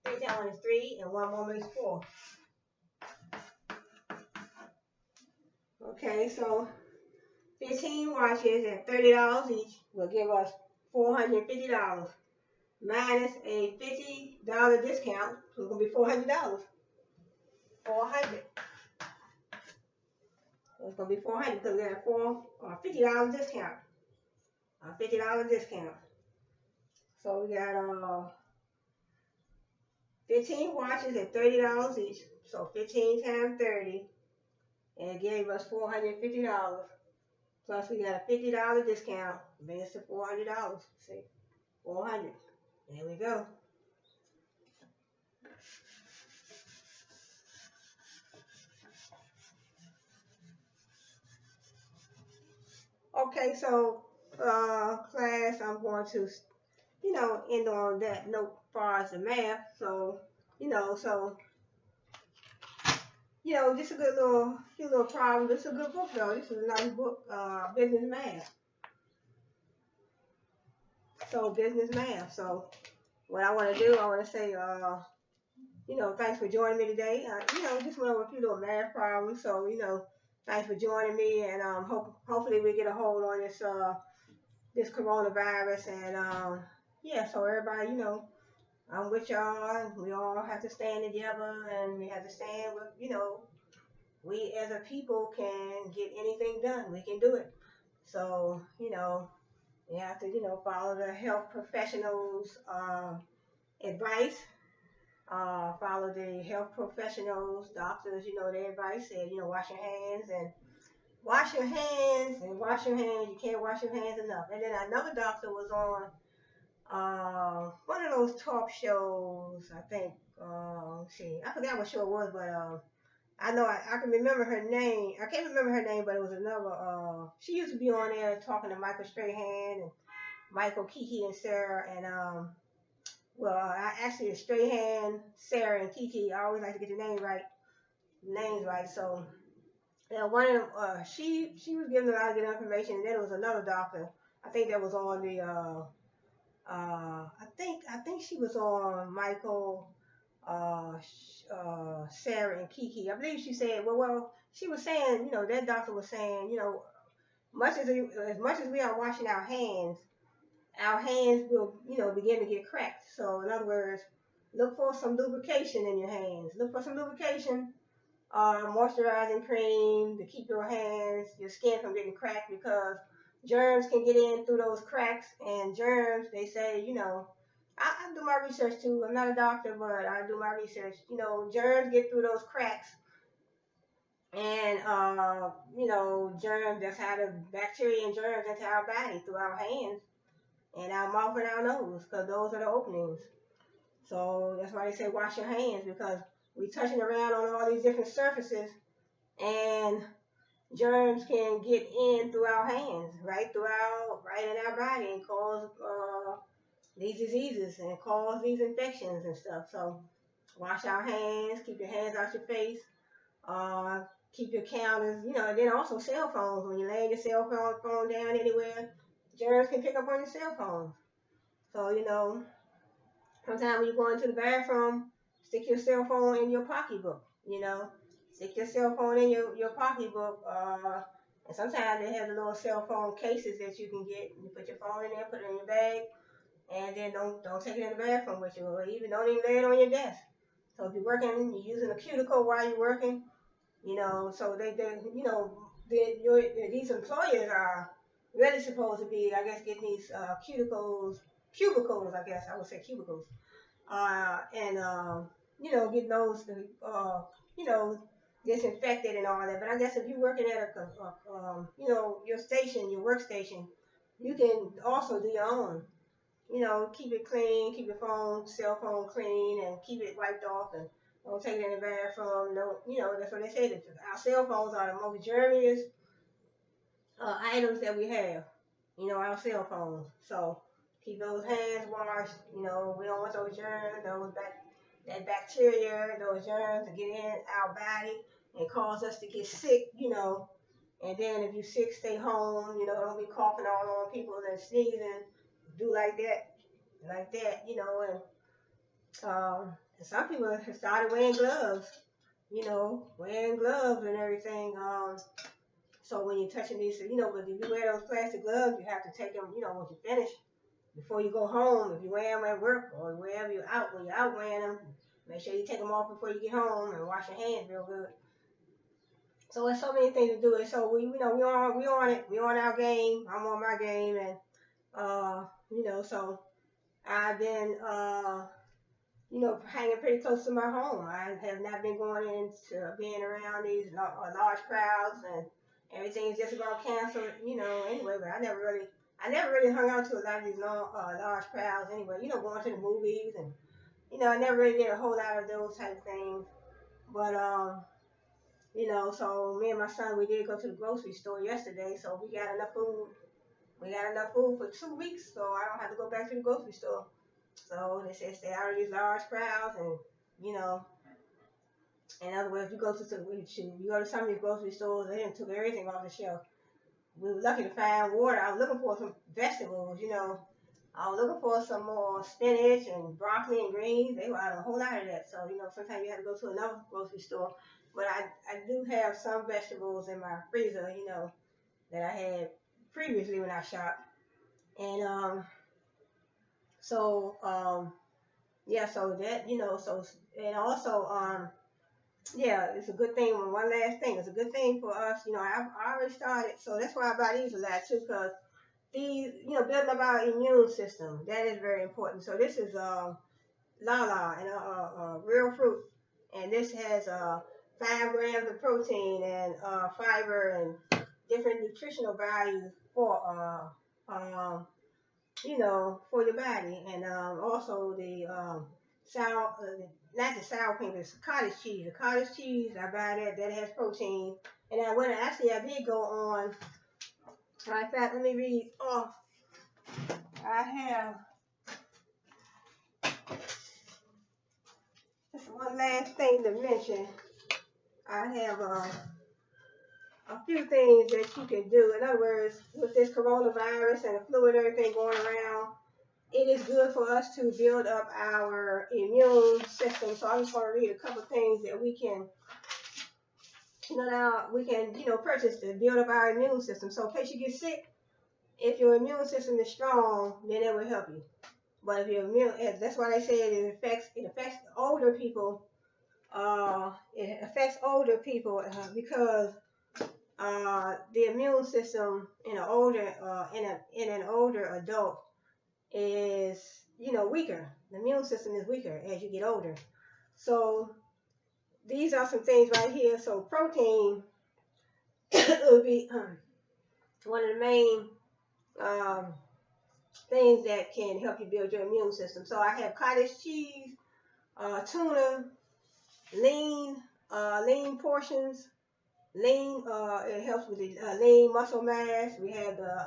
3 times 1 is 3. And 1 more makes 4. Okay, so 15 watches at $30 each will give us $450. Minus a $50 discount. So it's going to be $400. 400. So it's gonna be 400 because we got a $50 discount. A $50 discount. So we got 15 watches at $30 each. So 15 times 30, and it gave us $450. Plus we got a $50 discount, brings us to $400. See, 400. There we go. Okay, so class, I'm going to end on that note as far as the math. So so just a good little few little problem. This is a good book though. This is a nice book, business math. So business math. So what I want to do, I want to say, thanks for joining me today. Just went over a few little math problems. So thanks for joining me, and hopefully we get a hold on this coronavirus, and yeah. So everybody, I'm with y'all. We all have to stand together, and we have to stand with, we as a people can get anything done. We can do it. So, we have to, follow the health professionals' advice. Follow the health professionals, doctors, their advice said, wash your hands and wash your hands and wash your hands. You can't wash your hands enough. And then another doctor was on one of those talk shows, I think. I forgot what show it was, but I know I can remember her name. I can't remember her name, but it was another. She used to be on there talking to Michael Strahan and Michael, Kiki, and Sarah, and actually Strahan, Sarah, and Kiki. I always like to get the names right. So, one of them, she was giving a lot of good information, and then there was another doctor. I think that was on the. I think she was on Michael, Sarah, and Kiki. I believe she said, she was saying, that doctor was saying, as much as we are washing our hands will, begin to get cracked. So in other words, look for some lubrication in your hands. Look for some lubrication, moisturizing cream to keep your skin from getting cracked, because germs can get in through those cracks, and germs, they say, I do my research too. I'm not a doctor, but I do my research. Germs get through those cracks, and germs, that's how the bacteria and germs enter our body through our hands and our mouth and our nose, because those are the openings. So that's why they say wash your hands, because we touching around on all these different surfaces, and germs can get in through our hands, right in our body, and cause these diseases and cause these infections and stuff. So wash our hands, keep your hands out your face, uh, keep your counters, and then also cell phones. When you're laying your cell phone down anywhere, germs can pick up on your cell phone. So, sometimes when you go into the bathroom, stick your cell phone in your pocketbook, stick your cell phone in your pocketbook. And sometimes they have the little cell phone cases that you can get. You put your phone in there, put it in your bag, and then don't take it in the bathroom with you, or even don't even lay it on your desk. So if you're working, you're using a cuticle while you're working, so these employers are really supposed to be, I guess, getting these cubicles, I guess I would say cubicles, and getting those, you know, disinfected and all that. But I guess if you're working at your station, your workstation, you can also do your own. Keep it clean, keep your cell phone clean, and keep it wiped off, and don't take it in the bathroom. No, that's what they say. That our cell phones are the most germiest items that we have. Our cell phones. So keep those hands washed. We don't want those germs, that bacteria, those germs to get in our body and cause us to get sick. And then if you're sick, stay home. Don't be coughing all on people and sneezing. Do like that, and some people have started wearing gloves, and everything. So when you're touching these, but if you wear those plastic gloves, you have to take them, once you finish, before you go home. If you wear them at work or wherever you're out, when you're out wearing them, make sure you take them off before you get home and wash your hands real good. So there's so many things to do it. So we on it. We on our game. I'm on my game, and so I've been hanging pretty close to my home. I have not been going into being around these large crowds, and everything's just about canceled, anyway. But I never really hung out to a lot of these large crowds anyway. Going to the movies, and I never really did a whole lot of those type of things. But so me and my son, we did go to the grocery store yesterday, so we got enough food. We got enough food for 2 weeks, so I don't have to go back to the grocery store. So they say stay out of these large crowds, and in other words, you go to some of these grocery stores, they done took everything off the shelf. We were lucky to find water. I was looking for some vegetables, I was looking for some more spinach and broccoli and greens. They were out of a whole lot of that. So, sometimes you have to go to another grocery store. But I do have some vegetables in my freezer, that I had previously when I shopped. And yeah, so that, and also, yeah, it's a good thing. One last thing, it's a good thing for us. I already started, so that's why I buy these a lot too, because these, building up our immune system, that is very important. So this is lala and real fruit, and this has 5 grams of protein and fiber and different nutritional values for the body, and also the sour, not the sour cream, but it's cottage cheese. The cottage cheese, I buy that has protein. And I did go on. In fact, let me read off. I have just one last thing to mention. I have a few things that you can do. In other words, with this coronavirus and the flu and everything going around, it is good for us to build up our immune system. So I'm just going to read a couple of things that we can, purchase to build up our immune system. So in case you get sick, if your immune system is strong, then it will help you. But if your that's why they say it affects older people. It affects older people because the immune system in an older adult is weaker. The immune system is weaker as you get older. So these are some things right here. So protein would be one of the main things that can help you build your immune system. So I have cottage cheese, tuna, lean portions. Lean, it helps with the lean muscle mass. We have the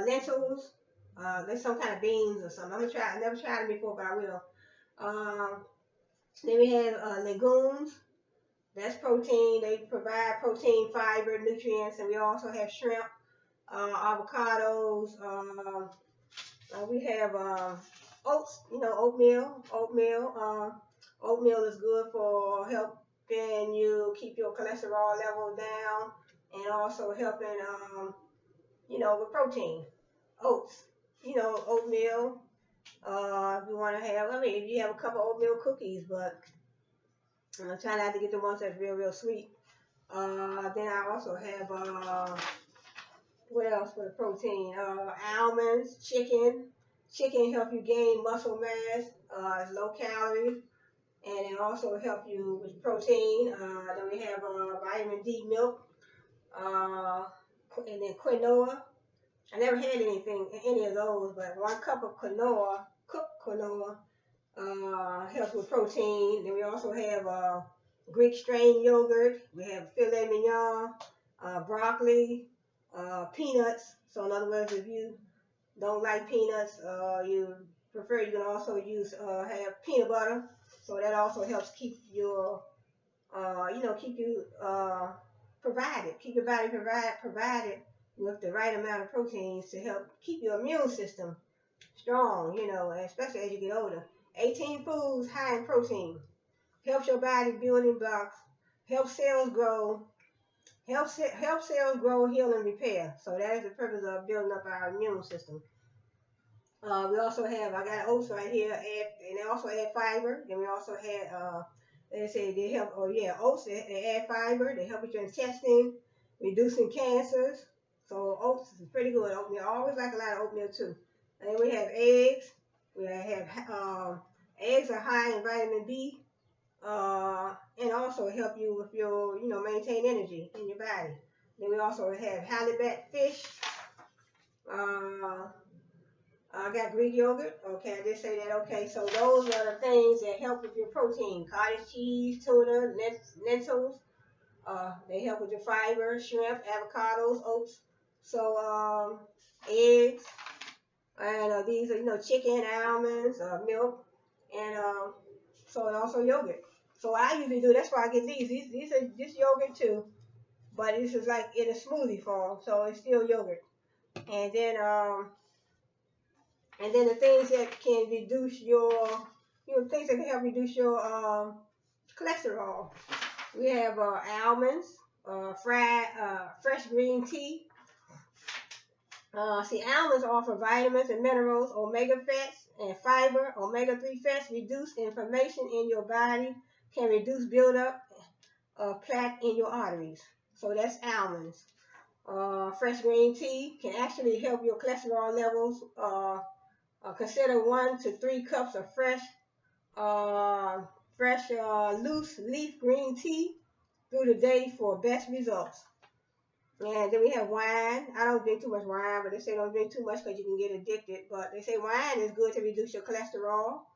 lentils. There's some kind of beans or something. I never tried them before, but I will. Then we have legumes. That's protein. They provide protein, fiber, nutrients, and we also have shrimp, avocados. We have oats. Oatmeal. Oatmeal is good for helping you keep your cholesterol level down, and also helping with protein. Oats. Oatmeal. If you want to have, if you have a couple oatmeal cookies, but try not to get the ones that's real, real sweet. Then I also have, what else for the protein? Almonds, chicken. Chicken help you gain muscle mass. It's low calories, and it also help you with protein. Then we have vitamin D milk, and then quinoa. I never had any of those, but 1 cup of quinoa, cooked quinoa, helps with protein. Then we also have Greek strain yogurt. We have filet mignon, broccoli, peanuts. So in other words, if you don't like peanuts, you can also use have peanut butter. So that also helps keep your keep you provided, keep your body provided with the right amount of proteins to help keep your immune system strong, especially as you get older. 18 foods high in protein. Helps your body building blocks. Helps cells grow. Help cells grow, heal, and repair. So that is the purpose of building up our immune system. We also have, I got oats right here, and they also add fiber. Then we also had, They say they help. Oh yeah, oats. They add fiber. They help with your intestine, reducing cancers. So oats is pretty good. Oatmeal. I always like a lot of oatmeal too. And then we have eggs. We have eggs are high in vitamin B, and also help you with your, maintain energy in your body. Then we also have halibut fish. Uh, I got Greek yogurt. Okay, I did say that. Okay, so those are the things that help with your protein. Cottage cheese, tuna, lentils. They help with your fiber, shrimp, avocados, oats. So eggs, and these are, chicken, almonds, milk, and so and also yogurt. So I usually do. That's why I get these. These are just yogurt too, but this is like in a smoothie form, so it's still yogurt. And then the things that can reduce your, things that can help reduce your cholesterol. We have almonds, fresh green tea. See, almonds offer vitamins and minerals, omega fats, and fiber. Omega-3 fats reduce inflammation in your body, can reduce buildup of plaque in your arteries. So that's almonds. Fresh green tea can actually help your cholesterol levels. Consider 1 to 3 cups of uh, loose leaf green tea through the day for best results. And then we have wine. I don't drink too much wine, but they say don't drink too much because you can get addicted. But they say wine is good to reduce your cholesterol,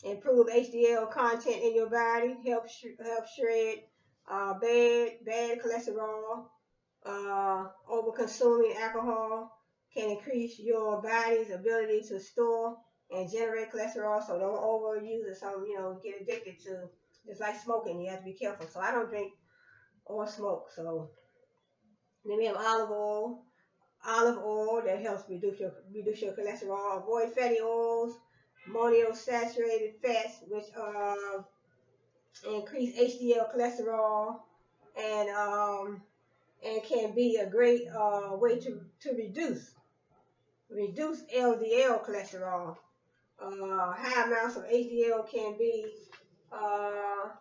improve HDL content in your body, help shred bad cholesterol. Over consuming alcohol can increase your body's ability to store and generate cholesterol. So don't overuse it. Some get addicted to. It's like smoking. You have to be careful. So I don't drink or smoke. So then we have olive oil. Olive oil that helps reduce your cholesterol. Avoid fatty oils, monounsaturated fats, which increase HDL cholesterol, and can be a great way to reduce LDL cholesterol. High amounts of HDL can be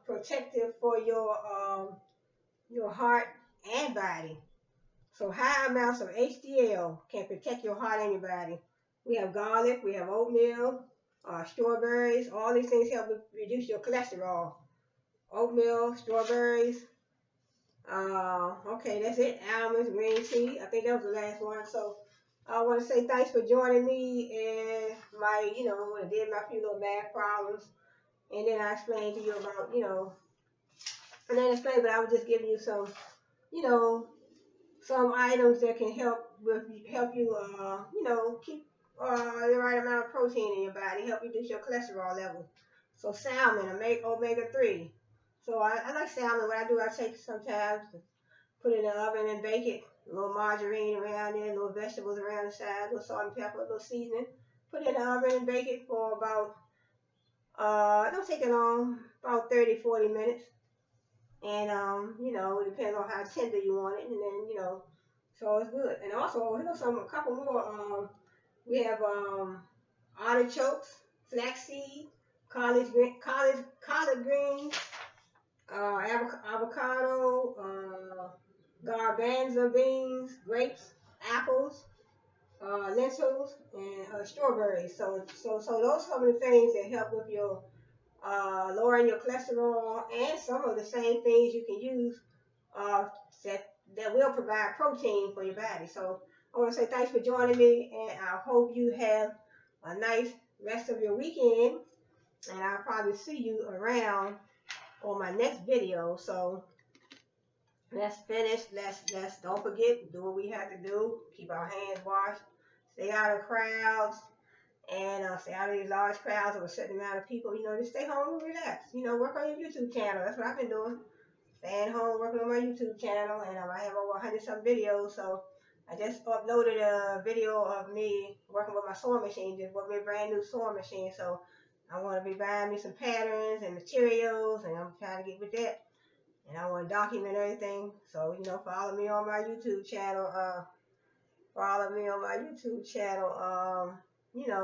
protective for your heart and body. So high amounts of HDL can protect your heart and your body. We have garlic, we have oatmeal, strawberries. All these things help reduce your cholesterol. Oatmeal, strawberries. Okay, that's it. Almonds, green tea. I think that was the last one. So I want to say thanks for joining me in my, when I did my few little math problems. And then I explained to you about, and then explained, but I was just giving you some, some items that can help you, keep the right amount of protein in your body, help reduce your cholesterol levels. So salmon, omega-3. So I like salmon. What I do, I take sometimes, put it in the oven and bake it. A little margarine around there, little vegetables around the side, a little salt and pepper, a little seasoning. Put it in the oven and bake it for about, it don't take it long, about 30, 40 minutes. And, it depends on how tender you want it. And then, so it's good. And also, a couple more. We have artichokes, flaxseed, collard greens, avocado, garbanzo beans, grapes, apples, lentils, and strawberries. So those are some of the things that help with your lowering your cholesterol, and some of the same things you can use uh, that will provide protein for your body. So I want to say thanks for joining me, and I hope you have a nice rest of your weekend. And I'll probably see you around on my next video. So let's finish. Let's don't forget, do what we have to do. Keep our hands washed. Stay out of crowds. And stay out of these large crowds of a certain amount of people. Just stay home and relax. Work on your YouTube channel. That's what I've been doing. Staying home, working on my YouTube channel. And I have over 100-some videos. So I just uploaded a video of me working with my sewing machine. Just bought me a brand new sewing machine. So I want to be buying me some patterns and materials. And I'm trying to get with that. And I want to document everything. So, follow me on my YouTube channel.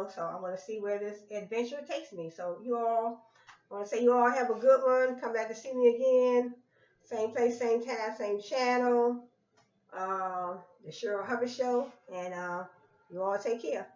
So I want to see where this adventure takes me. So you all I want to say you all have a good one. Come back to see me again. Same place, same time, same channel. The Cheryl Hubbard Show. And you all take care.